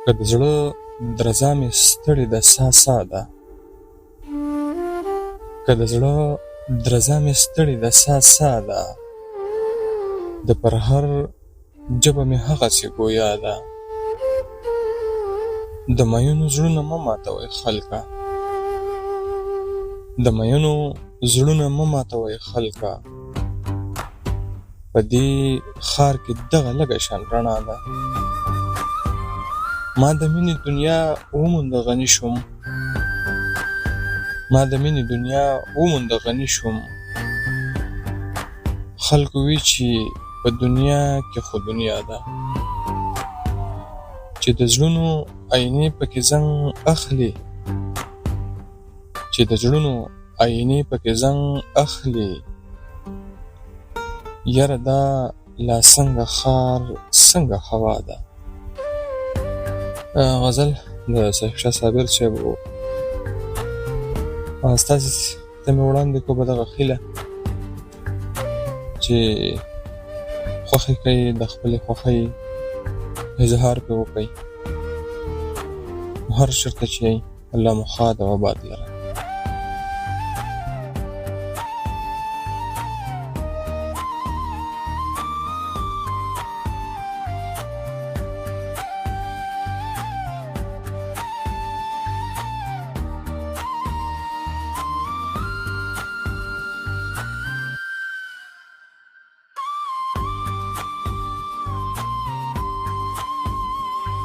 که د زړه درزا مې ستړې ده سا ده، که د زړه درزا مې ستړې ده سا ده، د پرهر ژبه مې هغسې ګویا ده. د مینو زړونه مه ماتوئ خلکه، د مینو زړونه مه ماتوئ خلکه، په دې ښار کې دغه لږه شان رڼا ده. ما د مینې دنیا ومونده غني شوم، ما د مینې دنیا ومونده غني شوم. خلکو وی چې په دنیا کې خو دنیا ده، چې د زړونو آینې پکې زنګ اخلي، چې د زړونو آینې پکې زنګ اخلي. یاره دا لا څنګه ښار څنګه هوا ده. غزل د سیف شاه صابر صاحب و. ستاسې ته مې وړاندې کړو په دغه خیله چې خوښې کوئ، د خپلې خوښۍ اظهار پرې وکړئ. هر چېرته چې یئ الله مو ښاد او اباد لره.